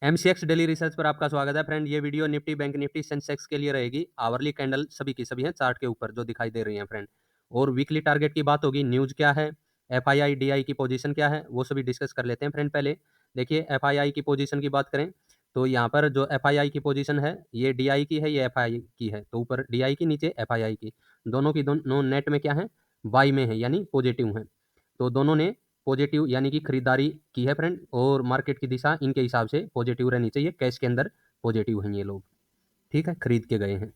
MCX daily research पर आपका स्वागत है फ्रेंड। ये video Nifty, bank Nifty, Sensex के लिए रहेगी। आवरली कैंडल सभी की सभी हैं चार्ट के ऊपर जो दिखाई दे रही हैं फ्रेंड। और वीकली टारगेट की बात होगी, न्यूज़ क्या है, एफआईआई डीआई की पोजीशन क्या है, वो सभी डिस्कस कर लेते हैं फ्रेंड। पहले देखिए एफआईआई की पोजीशन की बात करें तो यहाँ पर जो एफआईआई की पोजीशन है ये डीआई की है, ये एफआईआई की है। तो ऊपर डीआई की, नीचे एफआईआई की, दोनों की दोनों नेट में क्या है, बाई में है, यानी पॉजिटिव है। तो दोनों ने पॉजिटिव यानी कि खरीदारी की है फ्रेंड, और मार्केट की दिशा इनके हिसाब से पॉजिटिव रहनी चाहिए। कैश के अंदर पॉजिटिव हैं ये लोग, ठीक है, खरीद के गए हैं।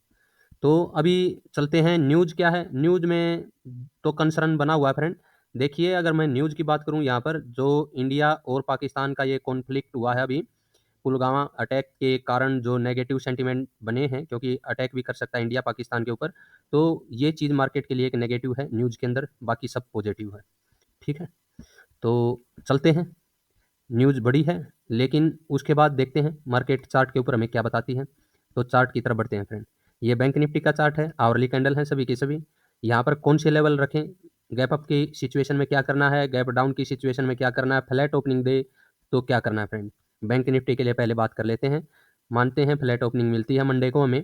तो अभी चलते हैं, न्यूज़ क्या है। न्यूज़ में तो कंसर्न बना हुआ है फ्रेंड। देखिए अगर मैं न्यूज़ की बात करूं, यहाँ पर जो इंडिया और पाकिस्तान का ये कॉन्फ्लिक्ट हुआ है अभी, पुलवामा अटैक के कारण जो नेगेटिव सेंटिमेंट बने हैं, क्योंकि अटैक भी कर सकता है इंडिया पाकिस्तान के ऊपर, तो ये चीज़ मार्केट के लिए एक नेगेटिव है न्यूज़ के अंदर, बाकी सब पॉजिटिव है, ठीक है। तो चलते हैं, न्यूज़ बड़ी है लेकिन उसके बाद देखते हैं मार्केट चार्ट के ऊपर हमें क्या बताती है। तो चार्ट की तरफ बढ़ते हैं फ्रेंड। ये बैंक निफ्टी का चार्ट है, आवरली कैंडल है सभी की सभी। यहाँ पर कौन से लेवल रखें, गैप अप की सिचुएशन में क्या करना है, गैप डाउन की सिचुएशन में क्या करना है, फ्लैट ओपनिंग दे तो क्या करना है फ्रेंड। बैंक निफ्टी के लिए पहले बात कर लेते हैं। मानते हैं फ्लैट ओपनिंग मिलती है मंडे को हमें,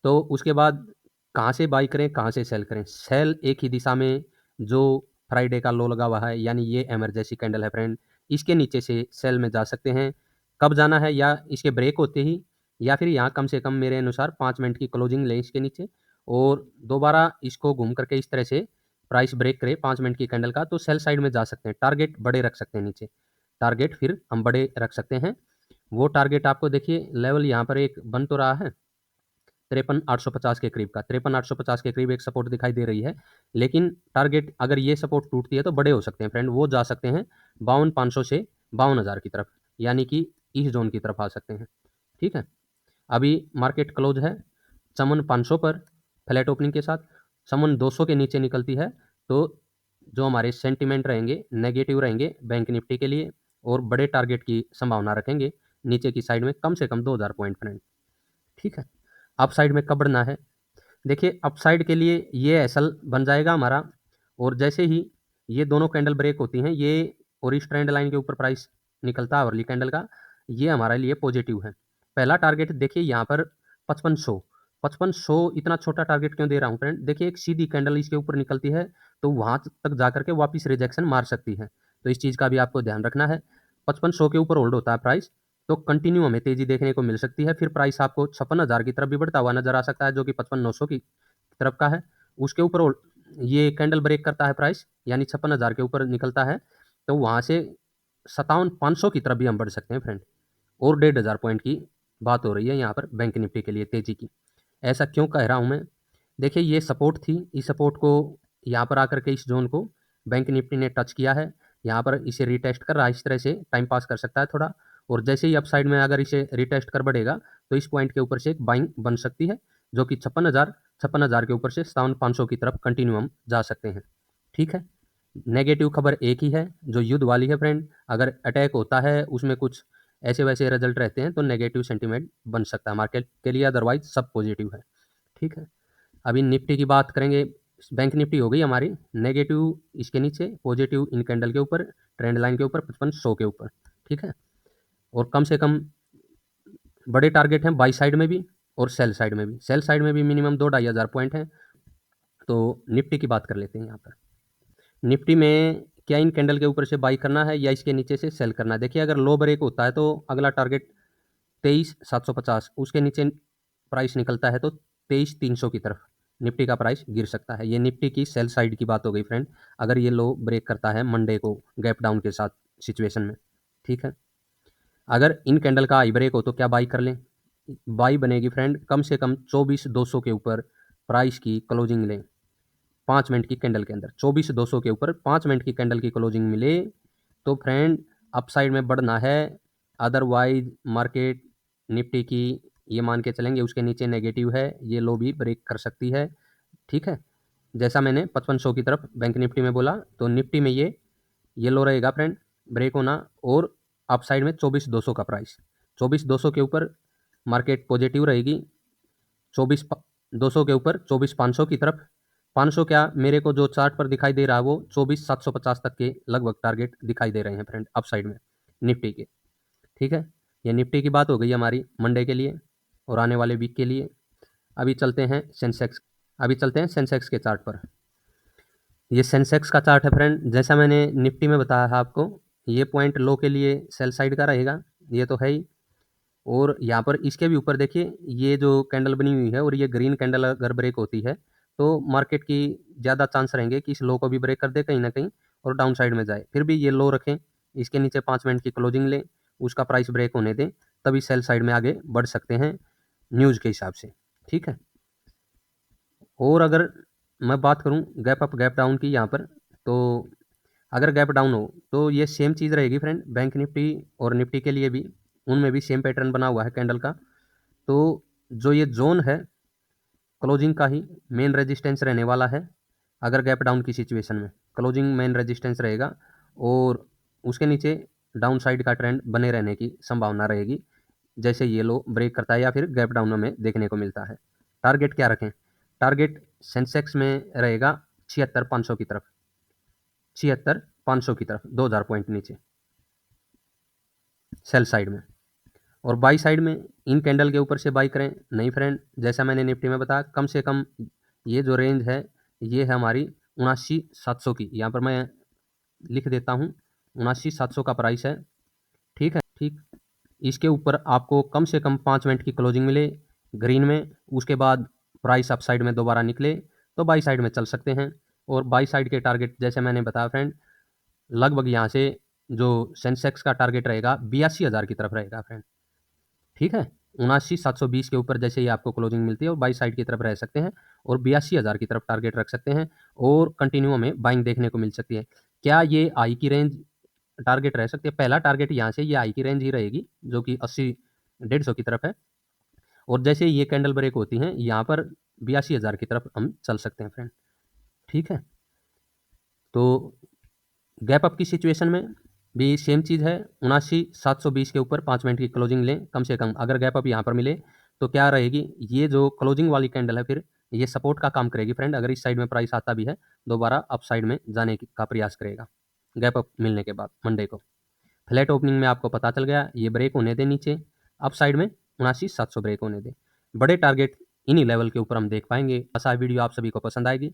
तो उसके बाद कहाँ से बाई करें, कहाँ से सेल करें। सेल एक ही दिशा में, जो फ्राइडे का लो लगा हुआ है, यानी ये एमरजेंसी कैंडल है फ्रेंड, इसके नीचे से सेल में जा सकते हैं। कब जाना है, या इसके ब्रेक होते ही, या फिर यहाँ कम से कम मेरे अनुसार 5 मिनट की क्लोजिंग लें इसके नीचे, और दोबारा इसको घूम करके इस तरह से प्राइस ब्रेक करे 5 मिनट की कैंडल का, तो सेल साइड में जा सकते हैं। टारगेट बड़े रख सकते हैं नीचे, टारगेट फिर हम बड़े रख सकते हैं। वो टारगेट आपको देखिए लेवल यहाँ पर एक बन तो रहा है 53,850 के करीब का, 53,850 के करीब एक सपोर्ट दिखाई दे रही है। लेकिन टारगेट अगर ये सपोर्ट टूटती है तो बड़े हो सकते हैं फ्रेंड, वो जा सकते हैं 52,500 से 52,000 की तरफ, यानी कि इस जोन की तरफ आ सकते हैं, ठीक है। अभी मार्केट क्लोज है चमन 500 पर फ्लैट ओपनिंग के साथ। चमन 200 के नीचे निकलती है तो जो हमारे सेंटिमेंट रहेंगे नेगेटिव रहेंगे बैंक निफ्टी के लिए, और बड़े टारगेट की संभावना रखेंगे नीचे की साइड में कम से कम 2000 पॉइंट फ्रेंड, ठीक है। अप साइड में कब बढ़ना है, देखिए अप साइड के लिए ये एसल बन जाएगा हमारा, और जैसे ही ये दोनों कैंडल ब्रेक होती हैं, ये और इस ट्रेंड लाइन के ऊपर प्राइस निकलता है अर्ली कैंडल का, ये हमारे लिए पॉजिटिव है। पहला टारगेट देखिए यहाँ पर 5500, 5500 इतना छोटा टारगेट क्यों दे रहा हूँ फ्रेंड, देखिए एक सीधी कैंडल इसके ऊपर निकलती है तो वहाँ तक जा करके वापस रिजेक्शन मार सकती है, तो इस चीज़ का भी आपको ध्यान रखना है। 5500 के ऊपर होल्ड होता है प्राइस तो कंटिन्यू हमें तेजी देखने को मिल सकती है, फिर प्राइस आपको 56,000 की तरफ भी बढ़ता हुआ नजर आ सकता है, जो कि 55,900 की तरफ का है। उसके ऊपर ये कैंडल ब्रेक करता है प्राइस, यानी 56,000 के ऊपर निकलता है, तो वहाँ से 57,500 की तरफ भी हम बढ़ सकते हैं फ्रेंड, और 1,500 पॉइंट की बात हो रही है यहाँ पर बैंक निफ्टी के लिए तेजी की। ऐसा क्यों कह रहा हूँ मैं, देखिए ये सपोर्ट थी, इस सपोर्ट को यहाँ पर आकर के इस जोन को बैंक निफ्टी ने टच किया है, यहाँ पर इसे रिटेस्ट कर रहा है, इस तरह से टाइम पास कर सकता है थोड़ा, और जैसे ही अपसाइड में अगर इसे रिटेस्ट कर बढ़ेगा तो इस पॉइंट के ऊपर से एक बाइंग बन सकती है, जो कि 56,000 के ऊपर से 57,500 की तरफ कंटिन्यू हम जा सकते हैं, ठीक है। नेगेटिव खबर एक ही है जो युद्ध वाली है फ्रेंड, अगर अटैक होता है उसमें कुछ ऐसे वैसे रिजल्ट रहते हैं तो नेगेटिव सेंटीमेंट बन सकता है मार्केट के लिए, अदरवाइज सब पॉजिटिव है, ठीक है। अभी निफ्टी की बात करेंगे, बैंक निफ्टी हो गई हमारी नेगेटिव इसके नीचे, पॉजिटिव इन कैंडल के ऊपर, ट्रेंड लाइन के ऊपर 5500 के ऊपर, ठीक है। और कम से कम बड़े टारगेट हैं बाई साइड में भी और सेल साइड में भी, सेल साइड में भी मिनिमम 2-2,500 पॉइंट हैं। तो निफ्टी की बात कर लेते हैं यहाँ पर। निफ्टी में क्या इन कैंडल के ऊपर से बाई करना है या इसके नीचे से सेल करना है, देखिए अगर लो ब्रेक होता है तो अगला टारगेट 23,750, उसके नीचे प्राइस निकलता है तो 23,300 की तरफ निफ्टी का प्राइस गिर सकता है। ये निफ्टी की सेल साइड की बात हो गई फ्रेंड, अगर ये लो ब्रेक करता है मंडे को गैप डाउन के साथ सिचुएशन में, ठीक है। अगर इन कैंडल का आई ब्रेक हो तो क्या बाई कर लें, बाई बनेगी फ्रेंड कम से कम 24,200 के ऊपर प्राइस की क्लोजिंग लें 5 मिनट की कैंडल के अंदर, 24,200 के ऊपर 5 मिनट की कैंडल की क्लोजिंग मिले तो फ्रेंड अपसाइड में बढ़ना है, अदरवाइज मार्केट निफ्टी की ये मान के चलेंगे उसके नीचे नेगेटिव है, ये लो भी ब्रेक कर सकती है, ठीक है। जैसा मैंने 5500 की तरफ बैंक निफ्टी में बोला, तो निफ्टी में ये लो रहेगा फ्रेंड ब्रेक होना, और अपसाइड में 24,200 का प्राइस, 24,200 के ऊपर मार्केट पॉजिटिव रहेगी, 24,200 के ऊपर 24,500 की तरफ, 500 क्या मेरे को जो चार्ट पर दिखाई दे रहा है वो 24,750 तक के लगभग टारगेट दिखाई दे रहे हैं फ्रेंड अपसाइड में निफ्टी के, ठीक है। ये निफ्टी की बात हो गई हमारी मंडे के लिए और आने वाले वीक के लिए। अभी चलते हैं सेंसेक्स के चार्ट पर। ये सेंसेक्स का चार्ट है फ्रेंड। जैसा मैंने निफ्टी में बताया है आपको, ये पॉइंट लो के लिए सेल साइड का रहेगा, ये तो है ही। और यहाँ पर इसके भी ऊपर देखिए, ये जो कैंडल बनी हुई है और ये ग्रीन कैंडल अगर ब्रेक होती है तो मार्केट की ज़्यादा चांस रहेंगे कि इस लो को भी ब्रेक कर दे कहीं ना कहीं और डाउन साइड में जाए। फिर भी ये लो रखें, इसके नीचे 5 मिनट की क्लोजिंग लें, उसका प्राइस ब्रेक होने दें, तभी सेल साइड में आगे बढ़ सकते हैं न्यूज़ के हिसाब से। ठीक है। और अगर मैं बात करूं गैप अप गैप डाउन की यहाँ पर, तो अगर गैप डाउन हो तो ये सेम चीज़ रहेगी फ्रेंड, बैंक निफ्टी और निफ्टी के लिए भी उनमें भी सेम पैटर्न बना हुआ है कैंडल का। तो जो ये जोन है क्लोजिंग का ही मेन रेजिस्टेंस रहने वाला है। अगर गैप डाउन की सिचुएशन में क्लोजिंग मेन रेजिस्टेंस रहेगा और उसके नीचे डाउन साइड का ट्रेंड बने रहने की संभावना रहेगी, जैसे ये लो ब्रेक करता है या फिर गैप डाउन में देखने को मिलता है। टारगेट क्या रखें? टारगेट सेंसेक्स में रहेगा 76,500 की तरफ, 76,500 की तरफ, 2000 पॉइंट नीचे सेल साइड में। और बाई साइड में इन कैंडल के ऊपर से बाई करें नहीं फ्रेंड, जैसा मैंने निफ्टी में बताया, कम से कम ये जो रेंज है ये है हमारी 79,700 की। यहाँ पर मैं लिख देता हूँ, 79,700 का प्राइस है। ठीक है, ठीक। इसके ऊपर आपको कम से कम 5 मिनट की क्लोजिंग मिले ग्रीन में, उसके बाद प्राइस अप साइड में दोबारा निकले तो बाई साइड में चल सकते हैं। और बाई साइड के टारगेट जैसे मैंने बताया फ्रेंड, लगभग यहाँ से जो सेंसेक्स का टारगेट रहेगा 82,000 की तरफ रहेगा फ्रेंड। ठीक है, 79,720 के ऊपर जैसे ही आपको क्लोजिंग मिलती है और बाई साइड की तरफ रह सकते हैं और 82,000 की तरफ टारगेट रख सकते हैं और कंटिन्यू हमें बाइंग देखने को मिल सकती है। क्या ये आई की रेंज टारगेट रह सकती है? पहला टारगेट यहाँ से ये आई की रेंज ही रहेगी जो कि 80-150 की तरफ है। और जैसे ये कैंडल ब्रेक होती हैं यहाँ पर 82,000 की तरफ हम चल सकते हैं फ्रेंड। ठीक है, तो गैप अप की सिचुएशन में भी सेम चीज़ है, 79,720 के ऊपर 5 मिनट की क्लोजिंग लें कम से कम। अगर गैप अप यहाँ पर मिले तो क्या रहेगी, ये जो क्लोजिंग वाली कैंडल है फिर ये सपोर्ट का काम करेगी फ्रेंड। अगर इस साइड में प्राइस आता भी है दोबारा अप साइड में जाने का प्रयास करेगा गैप अप मिलने के बाद मंडे को। फ्लैट ओपनिंग में आपको पता चल गया, ये ब्रेक होने दे नीचे, अप साइड में 79,700 ब्रेक होने दे। बड़े टारगेट इन्हीं लेवल के ऊपर हम देख पाएंगे। आशा वीडियो आप सभी को पसंद आएगी।